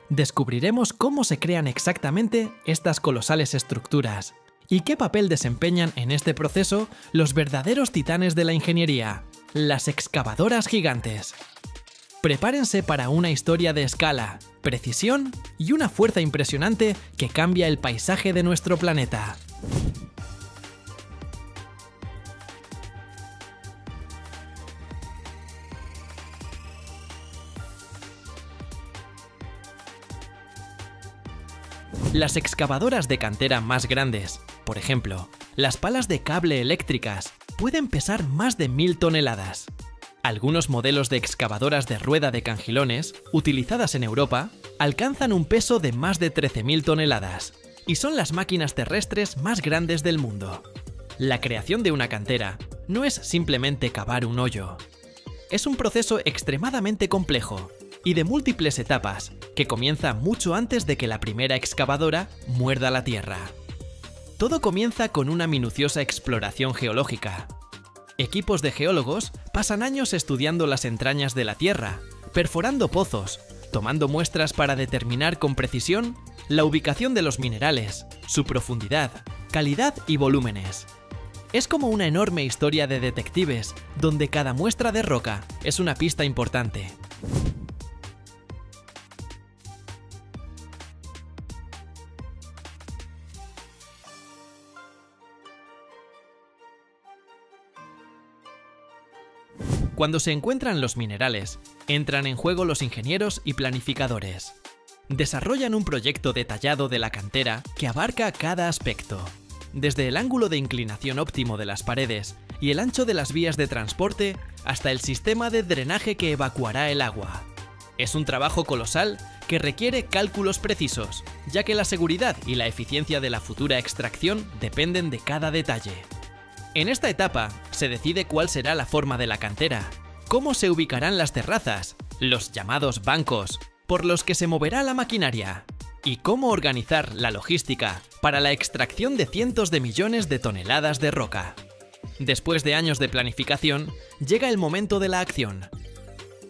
Descubriremos cómo se crean exactamente estas colosales estructuras y qué papel desempeñan en este proceso los verdaderos titanes de la ingeniería, las excavadoras gigantes. Prepárense para una historia de escala, precisión y una fuerza impresionante que cambia el paisaje de nuestro planeta. Las excavadoras de cantera más grandes, por ejemplo, las palas de cable eléctricas, pueden pesar más de 1000 toneladas. Algunos modelos de excavadoras de rueda de cangilones, utilizadas en Europa, alcanzan un peso de más de 13.000 toneladas, y son las máquinas terrestres más grandes del mundo. La creación de una cantera no es simplemente cavar un hoyo. Es un proceso extremadamente complejo y de múltiples etapas que comienza mucho antes de que la primera excavadora muerda la tierra. Todo comienza con una minuciosa exploración geológica. Equipos de geólogos pasan años estudiando las entrañas de la tierra, perforando pozos, tomando muestras para determinar con precisión la ubicación de los minerales, su profundidad, calidad y volúmenes. Es como una enorme historia de detectives, donde cada muestra de roca es una pista importante. Cuando se encuentran los minerales, entran en juego los ingenieros y planificadores. Desarrollan un proyecto detallado de la cantera que abarca cada aspecto, desde el ángulo de inclinación óptimo de las paredes y el ancho de las vías de transporte hasta el sistema de drenaje que evacuará el agua. Es un trabajo colosal que requiere cálculos precisos, ya que la seguridad y la eficiencia de la futura extracción dependen de cada detalle. En esta etapa se decide cuál será la forma de la cantera, cómo se ubicarán las terrazas, los llamados bancos, por los que se moverá la maquinaria, y cómo organizar la logística para la extracción de cientos de millones de toneladas de roca. Después de años de planificación, llega el momento de la acción.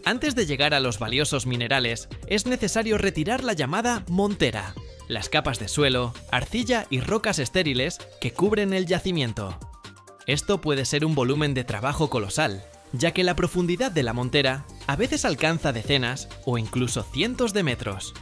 Antes de llegar a los valiosos minerales, es necesario retirar la llamada montera, las capas de suelo, arcilla y rocas estériles que cubren el yacimiento. Esto puede ser un volumen de trabajo colosal, ya que la profundidad de la montera a veces alcanza decenas o incluso cientos de metros.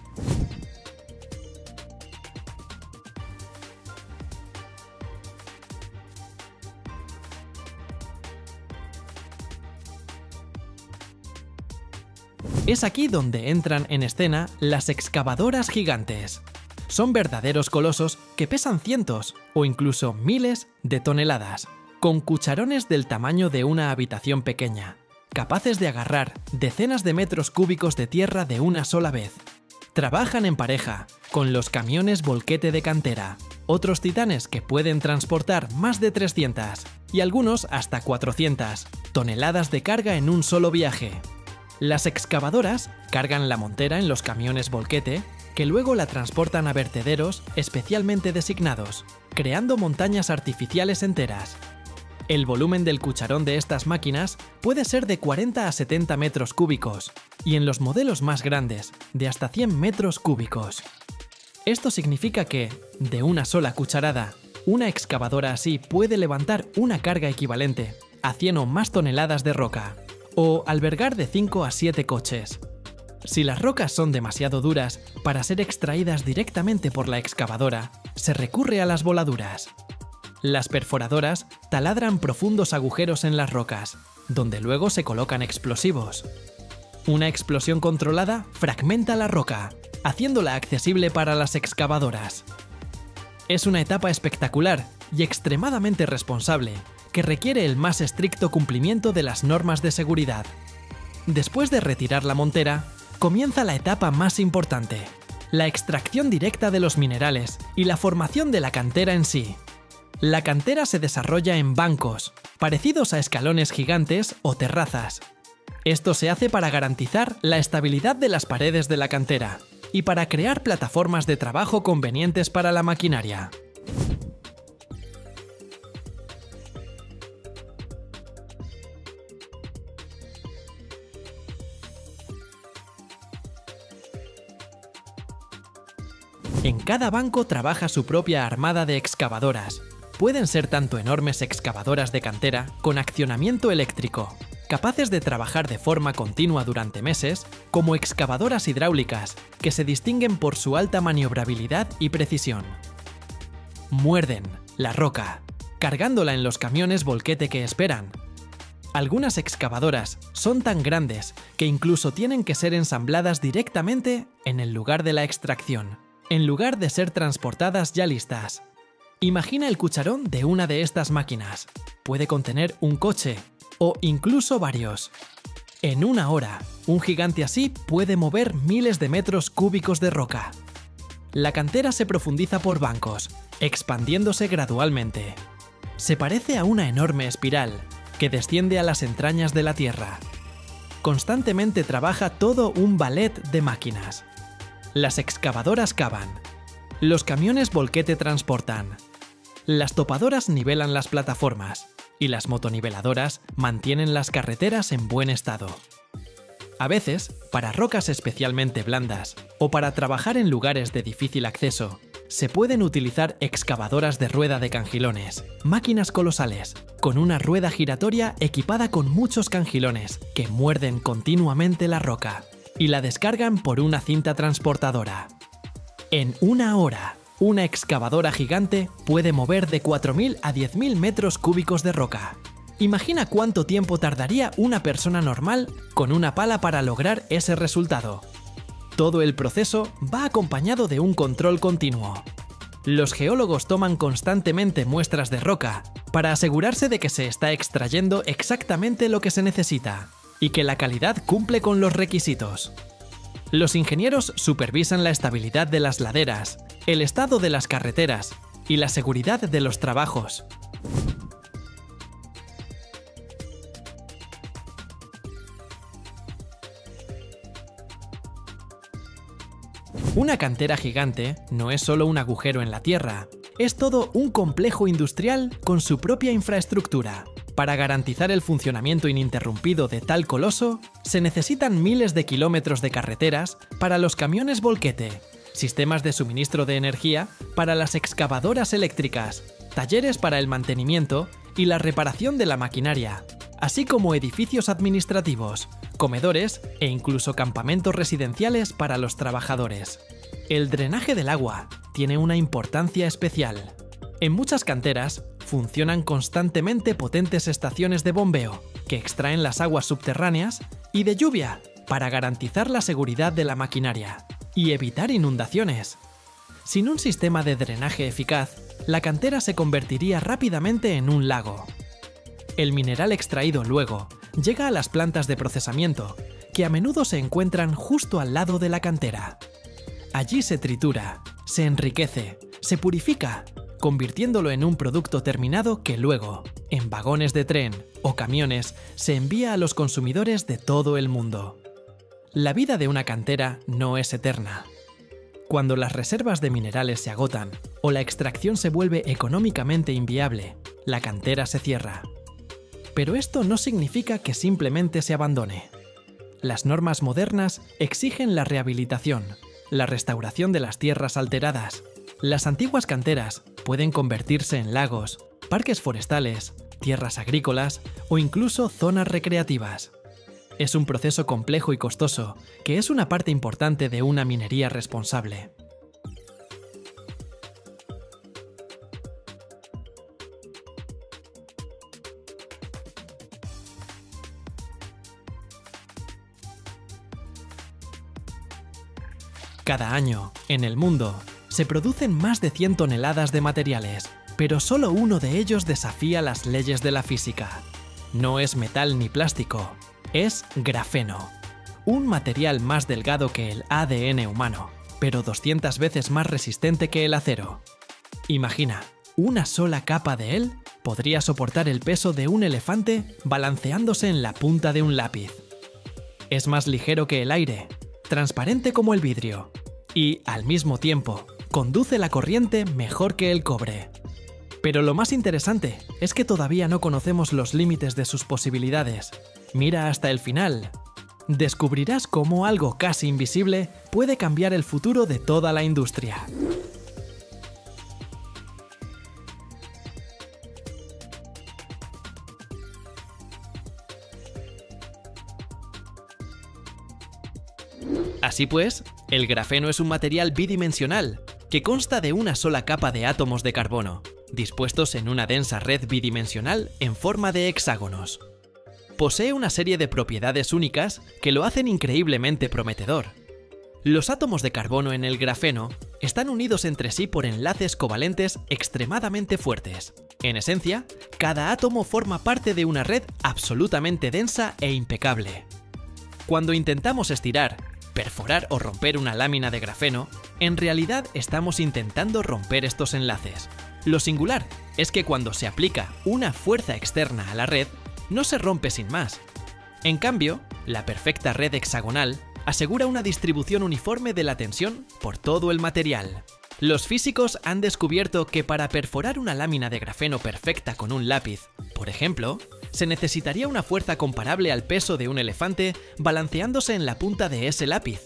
Es aquí donde entran en escena las excavadoras gigantes. Son verdaderos colosos que pesan cientos o incluso miles de toneladas, con cucharones del tamaño de una habitación pequeña, capaces de agarrar decenas de metros cúbicos de tierra de una sola vez. Trabajan en pareja con los camiones volquete de cantera, otros titanes que pueden transportar más de 300 y algunos hasta 400 toneladas de carga en un solo viaje. Las excavadoras cargan la montera en los camiones volquete, que luego la transportan a vertederos especialmente designados, creando montañas artificiales enteras. El volumen del cucharón de estas máquinas puede ser de 40 a 70 metros cúbicos, y en los modelos más grandes, de hasta 100 metros cúbicos. Esto significa que, de una sola cucharada, una excavadora así puede levantar una carga equivalente a 100 o más toneladas de roca, o albergar de 5 a 7 coches. Si las rocas son demasiado duras para ser extraídas directamente por la excavadora, se recurre a las voladuras. Las perforadoras taladran profundos agujeros en las rocas, donde luego se colocan explosivos. Una explosión controlada fragmenta la roca, haciéndola accesible para las excavadoras. Es una etapa espectacular y extremadamente responsable, que requiere el más estricto cumplimiento de las normas de seguridad. Después de retirar la montera, comienza la etapa más importante, la extracción directa de los minerales y la formación de la cantera en sí. La cantera se desarrolla en bancos, parecidos a escalones gigantes o terrazas. Esto se hace para garantizar la estabilidad de las paredes de la cantera y para crear plataformas de trabajo convenientes para la maquinaria. En cada banco trabaja su propia armada de excavadoras. Pueden ser tanto enormes excavadoras de cantera con accionamiento eléctrico, capaces de trabajar de forma continua durante meses, como excavadoras hidráulicas, que se distinguen por su alta maniobrabilidad y precisión. Muerden la roca, cargándola en los camiones volquete que esperan. Algunas excavadoras son tan grandes que incluso tienen que ser ensambladas directamente en el lugar de la extracción, en lugar de ser transportadas ya listas. Imagina el cucharón de una de estas máquinas. Puede contener un coche, o incluso varios. En una hora, un gigante así puede mover miles de metros cúbicos de roca. La cantera se profundiza por bancos, expandiéndose gradualmente. Se parece a una enorme espiral que desciende a las entrañas de la Tierra. Constantemente trabaja todo un ballet de máquinas. Las excavadoras cavan. Los camiones volquete transportan. Las topadoras nivelan las plataformas y las motoniveladoras mantienen las carreteras en buen estado. A veces, para rocas especialmente blandas o para trabajar en lugares de difícil acceso, se pueden utilizar excavadoras de rueda de cangilones, máquinas colosales, con una rueda giratoria equipada con muchos cangilones que muerden continuamente la roca y la descargan por una cinta transportadora. En una hora, una excavadora gigante puede mover de 4.000 a 10.000 metros cúbicos de roca. Imagina cuánto tiempo tardaría una persona normal con una pala para lograr ese resultado. Todo el proceso va acompañado de un control continuo. Los geólogos toman constantemente muestras de roca para asegurarse de que se está extrayendo exactamente lo que se necesita y que la calidad cumple con los requisitos. Los ingenieros supervisan la estabilidad de las laderas, el estado de las carreteras y la seguridad de los trabajos. Una cantera gigante no es solo un agujero en la tierra, es todo un complejo industrial con su propia infraestructura. Para garantizar el funcionamiento ininterrumpido de tal coloso, se necesitan miles de kilómetros de carreteras para los camiones volquete, sistemas de suministro de energía para las excavadoras eléctricas, talleres para el mantenimiento y la reparación de la maquinaria, así como edificios administrativos, comedores e incluso campamentos residenciales para los trabajadores. El drenaje del agua tiene una importancia especial. En muchas canteras funcionan constantemente potentes estaciones de bombeo que extraen las aguas subterráneas y de lluvia para garantizar la seguridad de la maquinaria y evitar inundaciones. Sin un sistema de drenaje eficaz, la cantera se convertiría rápidamente en un lago. El mineral extraído luego llega a las plantas de procesamiento, que a menudo se encuentran justo al lado de la cantera. Allí se tritura, se enriquece, se purifica, convirtiéndolo en un producto terminado que luego, en vagones de tren o camiones, se envía a los consumidores de todo el mundo. La vida de una cantera no es eterna. Cuando las reservas de minerales se agotan o la extracción se vuelve económicamente inviable, la cantera se cierra. Pero esto no significa que simplemente se abandone. Las normas modernas exigen la rehabilitación, la restauración de las tierras alteradas. Las antiguas canteras pueden convertirse en lagos, parques forestales, tierras agrícolas o incluso zonas recreativas. Es un proceso complejo y costoso, que es una parte importante de una minería responsable. Cada año, en el mundo, se producen más de 100 toneladas de materiales, pero solo uno de ellos desafía las leyes de la física. No es metal ni plástico, es grafeno, un material más delgado que el ADN humano, pero 200 veces más resistente que el acero. Imagina, una sola capa de él podría soportar el peso de un elefante balanceándose en la punta de un lápiz. Es más ligero que el aire, transparente como el vidrio, y, al mismo tiempo, conduce la corriente mejor que el cobre. Pero lo más interesante es que todavía no conocemos los límites de sus posibilidades. Mira hasta el final. Descubrirás cómo algo casi invisible puede cambiar el futuro de toda la industria. Así pues, el grafeno es un material bidimensional, que consta de una sola capa de átomos de carbono, dispuestos en una densa red bidimensional en forma de hexágonos. Posee una serie de propiedades únicas que lo hacen increíblemente prometedor. Los átomos de carbono en el grafeno están unidos entre sí por enlaces covalentes extremadamente fuertes. En esencia, cada átomo forma parte de una red absolutamente densa e impecable. Cuando intentamos estirar, perforar o romper una lámina de grafeno, en realidad estamos intentando romper estos enlaces. Lo singular es que cuando se aplica una fuerza externa a la red, no se rompe sin más. En cambio, la perfecta red hexagonal asegura una distribución uniforme de la tensión por todo el material. Los físicos han descubierto que para perforar una lámina de grafeno perfecta con un lápiz, por ejemplo, se necesitaría una fuerza comparable al peso de un elefante balanceándose en la punta de ese lápiz.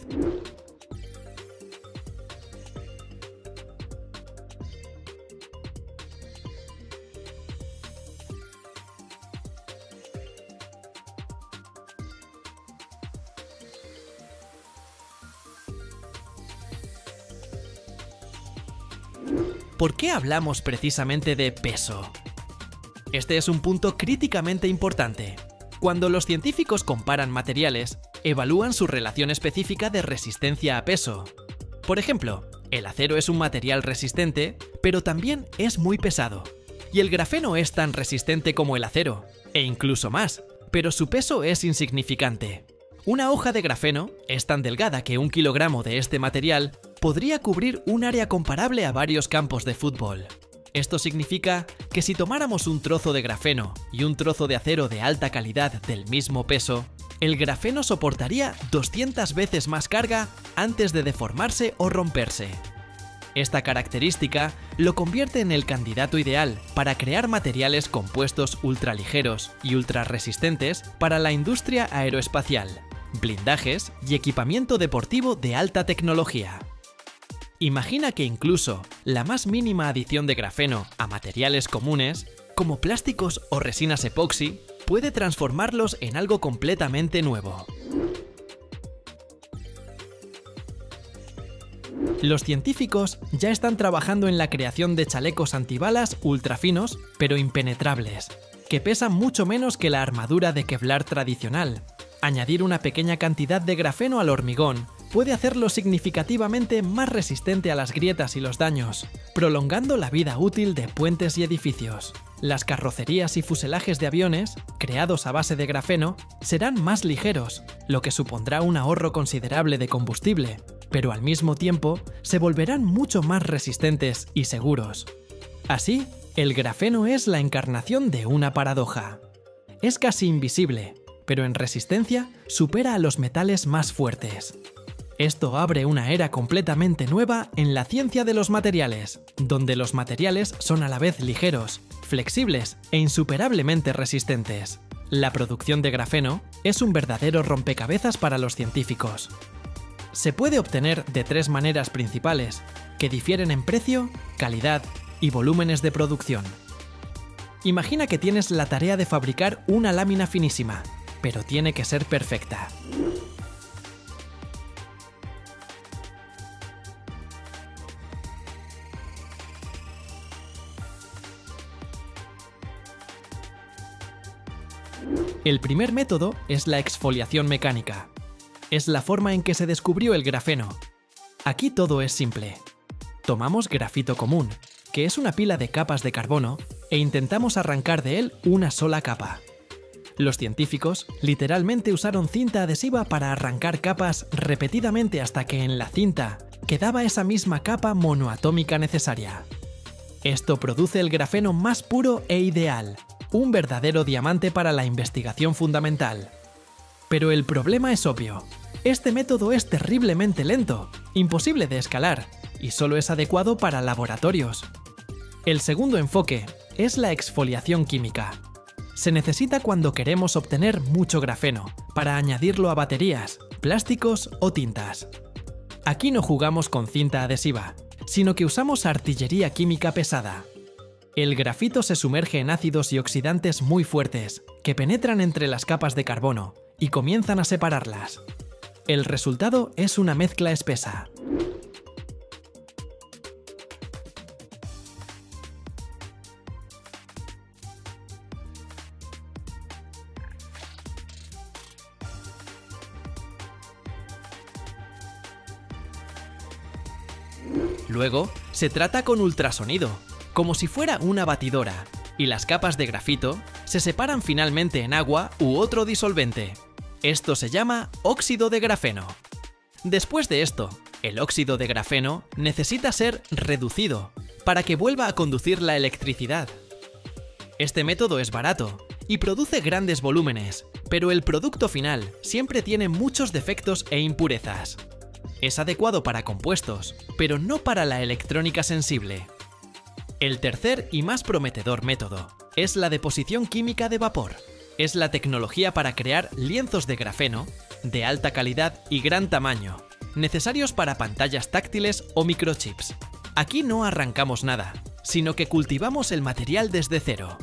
¿Por qué hablamos precisamente de peso? Este es un punto críticamente importante. Cuando los científicos comparan materiales, evalúan su relación específica de resistencia a peso. Por ejemplo, el acero es un material resistente, pero también es muy pesado. Y el grafeno es tan resistente como el acero, e incluso más, pero su peso es insignificante. Una hoja de grafeno es tan delgada que 1 kilogramo de este material podría cubrir un área comparable a varios campos de fútbol. Esto significa que si tomáramos un trozo de grafeno y un trozo de acero de alta calidad del mismo peso, el grafeno soportaría 200 veces más carga antes de deformarse o romperse. Esta característica lo convierte en el candidato ideal para crear materiales compuestos ultraligeros y ultrarresistentes para la industria aeroespacial, blindajes y equipamiento deportivo de alta tecnología. Imagina que incluso la más mínima adición de grafeno a materiales comunes, como plásticos o resinas epoxi, puede transformarlos en algo completamente nuevo. Los científicos ya están trabajando en la creación de chalecos antibalas ultrafinos, pero impenetrables, que pesan mucho menos que la armadura de Kevlar tradicional. Añadir una pequeña cantidad de grafeno al hormigón puede hacerlo significativamente más resistente a las grietas y los daños, prolongando la vida útil de puentes y edificios. Las carrocerías y fuselajes de aviones, creados a base de grafeno, serán más ligeros, lo que supondrá un ahorro considerable de combustible, pero al mismo tiempo se volverán mucho más resistentes y seguros. Así, el grafeno es la encarnación de una paradoja. Es casi invisible, pero en resistencia supera a los metales más fuertes. Esto abre una era completamente nueva en la ciencia de los materiales, donde los materiales son a la vez ligeros, flexibles e insuperablemente resistentes. La producción de grafeno es un verdadero rompecabezas para los científicos. Se puede obtener de 3 maneras principales, que difieren en precio, calidad y volúmenes de producción. Imagina que tienes la tarea de fabricar una lámina finísima, pero tiene que ser perfecta. El primer método es la exfoliación mecánica. Es la forma en que se descubrió el grafeno. Aquí todo es simple. Tomamos grafito común, que es una pila de capas de carbono, e intentamos arrancar de él una sola capa. Los científicos literalmente usaron cinta adhesiva para arrancar capas repetidamente hasta que en la cinta quedaba esa misma capa monoatómica necesaria. Esto produce el grafeno más puro e ideal, un verdadero diamante para la investigación fundamental. Pero el problema es obvio. Este método es terriblemente lento, imposible de escalar, y solo es adecuado para laboratorios. El segundo enfoque es la exfoliación química. Se necesita cuando queremos obtener mucho grafeno, para añadirlo a baterías, plásticos o tintas. Aquí no jugamos con cinta adhesiva, sino que usamos artillería química pesada. El grafito se sumerge en ácidos y oxidantes muy fuertes, que penetran entre las capas de carbono y comienzan a separarlas. El resultado es una mezcla espesa. Luego, se trata con ultrasonido, como si fuera una batidora, y las capas de grafito se separan finalmente en agua u otro disolvente. Esto se llama óxido de grafeno. Después de esto, el óxido de grafeno necesita ser reducido para que vuelva a conducir la electricidad. Este método es barato y produce grandes volúmenes, pero el producto final siempre tiene muchos defectos e impurezas. Es adecuado para compuestos, pero no para la electrónica sensible. El tercer y más prometedor método es la deposición química de vapor. Es la tecnología para crear lienzos de grafeno de alta calidad y gran tamaño, necesarios para pantallas táctiles o microchips. Aquí no arrancamos nada, sino que cultivamos el material desde cero.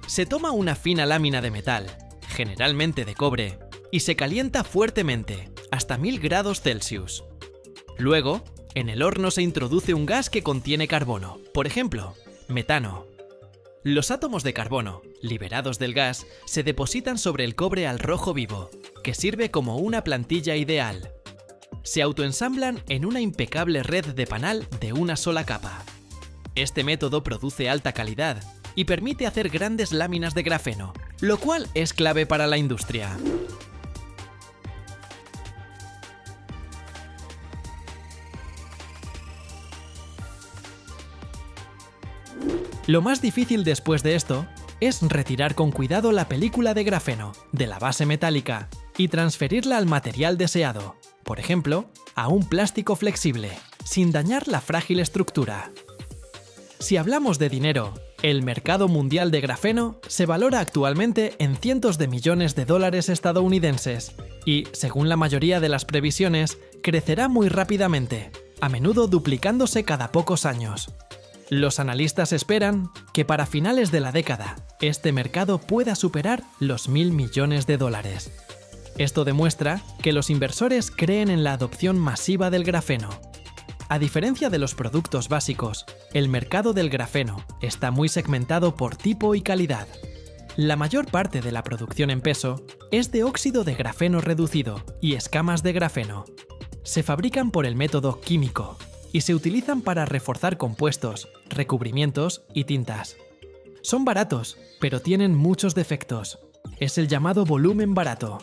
Se toma una fina lámina de metal, generalmente de cobre, y se calienta fuertemente, hasta 1000 grados Celsius. Luego, en el horno se introduce un gas que contiene carbono, por ejemplo, metano. Los átomos de carbono, liberados del gas, se depositan sobre el cobre al rojo vivo, que sirve como una plantilla ideal. Se autoensamblan en una impecable red de panal de una sola capa. Este método produce alta calidad y permite hacer grandes láminas de grafeno, lo cual es clave para la industria. Lo más difícil después de esto es retirar con cuidado la película de grafeno de la base metálica y transferirla al material deseado, por ejemplo, a un plástico flexible, sin dañar la frágil estructura. Si hablamos de dinero, el mercado mundial de grafeno se valora actualmente en cientos de millones de dólares estadounidenses y, según la mayoría de las previsiones, crecerá muy rápidamente, a menudo duplicándose cada pocos años. Los analistas esperan que para finales de la década, este mercado pueda superar los 1000 millones de dólares. Esto demuestra que los inversores creen en la adopción masiva del grafeno. A diferencia de los productos básicos, el mercado del grafeno está muy segmentado por tipo y calidad. La mayor parte de la producción en peso es de óxido de grafeno reducido y escamas de grafeno. Se fabrican por el método químico y se utilizan para reforzar compuestos, recubrimientos y tintas. Son baratos, pero tienen muchos defectos. Es el llamado volumen barato.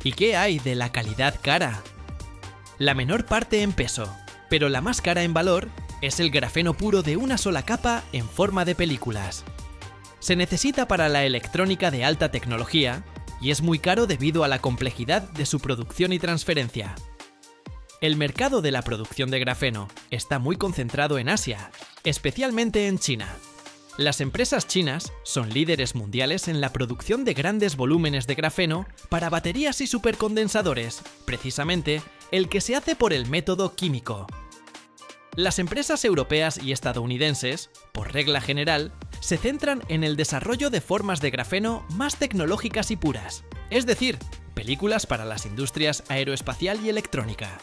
¿Y qué hay de la calidad cara? La menor parte en peso, pero la más cara en valor, es el grafeno puro de una sola capa en forma de películas. Se necesita para la electrónica de alta tecnología y es muy caro debido a la complejidad de su producción y transferencia. El mercado de la producción de grafeno está muy concentrado en Asia, especialmente en China. Las empresas chinas son líderes mundiales en la producción de grandes volúmenes de grafeno para baterías y supercondensadores, precisamente el que se hace por el método químico. Las empresas europeas y estadounidenses, por regla general, se centran en el desarrollo de formas de grafeno más tecnológicas y puras, es decir, películas para las industrias aeroespacial y electrónica.